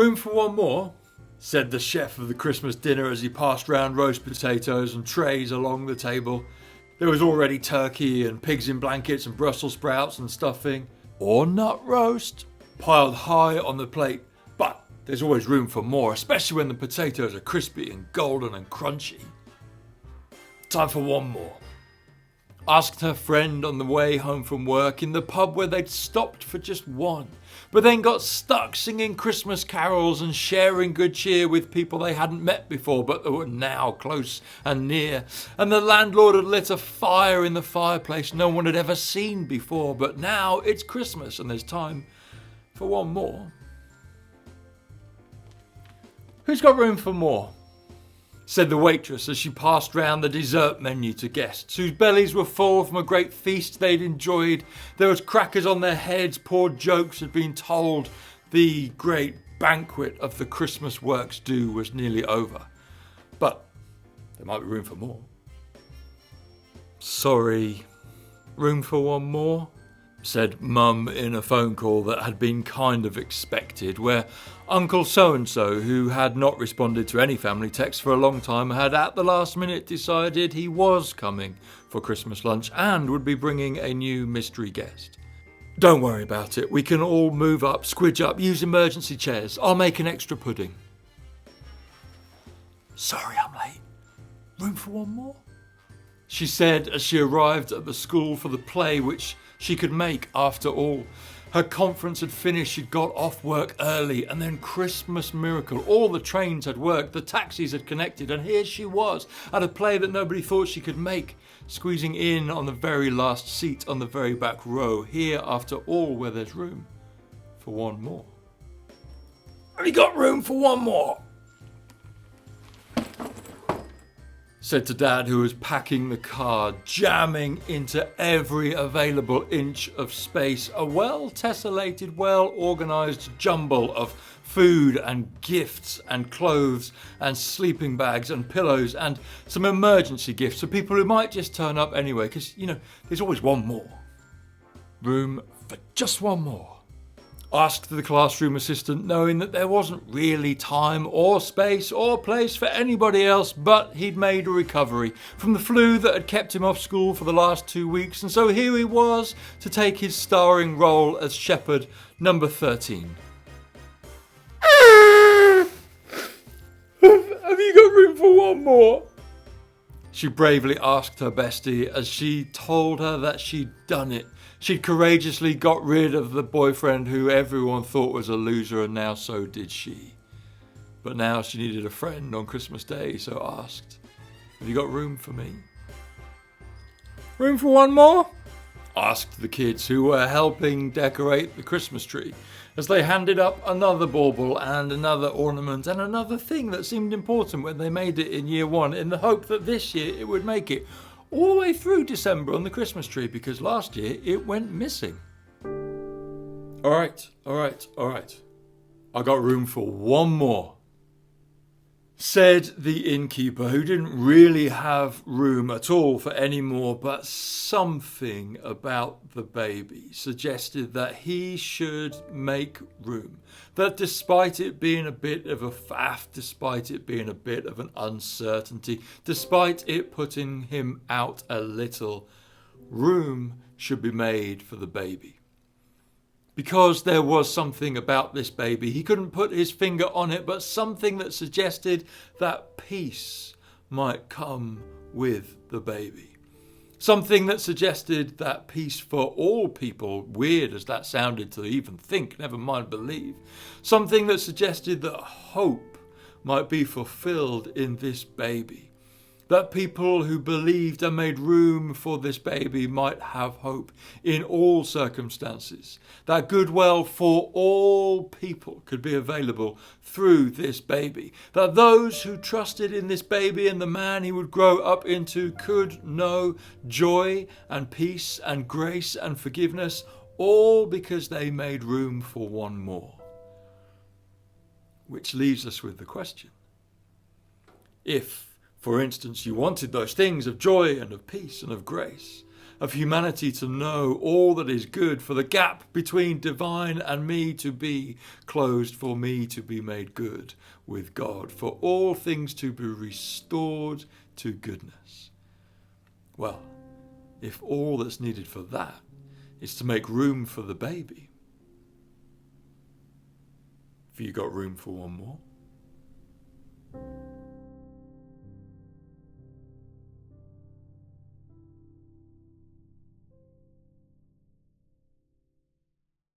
Room for one more? Said the chef of the Christmas dinner as he passed round roast potatoes and trays along the table. There was already turkey and pigs in blankets and Brussels sprouts and stuffing, or nut roast, piled high on the plate. But there's always room for more, especially when the potatoes are crispy and golden and crunchy. Time for one more. Asked her friend on the way home from work in the pub where they'd stopped for just one, but then got stuck singing Christmas carols and sharing good cheer with people they hadn't met before but that were now close and near. And the landlord had lit a fire in the fireplace no one had ever seen before, but now it's Christmas and there's time for one more. Who's got room for more? Said the waitress as she passed round the dessert menu to guests, whose bellies were full from a great feast they'd enjoyed. There was crackers on their heads, poor jokes had been told. The great banquet of the Christmas works do was nearly over. But there might be room for more. Sorry, room for one more? Said Mum in a phone call that had been kind of expected, where Uncle so-and-so, who had not responded to any family text for a long time, had at the last minute decided he was coming for Christmas lunch and would be bringing a new mystery guest. Don't worry about it, we can all move up, squidge up, use emergency chairs. I'll make an extra pudding. Sorry I'm late. Room for one more? She said as she arrived at the school for the play which she could make after all. Her conference had finished, she'd got off work early, and then Christmas miracle. All the trains had worked, the taxis had connected, and here she was at a play that nobody thought she could make, squeezing in on the very last seat on the very back row, here after all where there's room for one more. Have you got room for one more? Said to Dad, who was packing the car, jamming into every available inch of space, a well-tessellated, well-organised jumble of food and gifts and clothes and sleeping bags and pillows and some emergency gifts for people who might just turn up anyway, because, there's always one more. Room for just one more. Asked the classroom assistant, knowing that there wasn't really time or space or place for anybody else, but he'd made a recovery from the flu that had kept him off school for the last 2 weeks, and so here he was to take his starring role as Shepherd number 13. Have you got room for one more? She bravely asked her bestie as she told her that she'd done it. She'd courageously got rid of the boyfriend who everyone thought was a loser, and now so did she. But now she needed a friend on Christmas Day, so asked, have you got room for me? Room for one more? Asked the kids who were helping decorate the Christmas tree as they handed up another bauble and another ornament and another thing that seemed important when they made it in year one, in the hope that this year it would make it all the way through December on the Christmas tree, because last year it went missing. All right. I got room for one more. Said the innkeeper, who didn't really have room at all for any more, but something about the baby suggested that he should make room. That despite it being a bit of a faff, despite it being a bit of an uncertainty, despite it putting him out a little, room should be made for the baby. Because there was something about this baby, he couldn't put his finger on it, but something that suggested that peace might come with the baby. Something that suggested that peace for all people, weird as that sounded to even think, never mind believe. Something that suggested that hope might be fulfilled in this baby. That people who believed and made room for this baby might have hope in all circumstances. That goodwill for all people could be available through this baby. That those who trusted in this baby and the man he would grow up into could know joy and peace and grace and forgiveness, all because they made room for one more. Which leaves us with the question. If, for instance, you wanted those things of joy and of peace and of grace, of humanity to know all that is good, for the gap between divine and me to be closed, for me to be made good with God, for all things to be restored to goodness. Well, if all that's needed for that is to make room for the baby, have you got room for one more?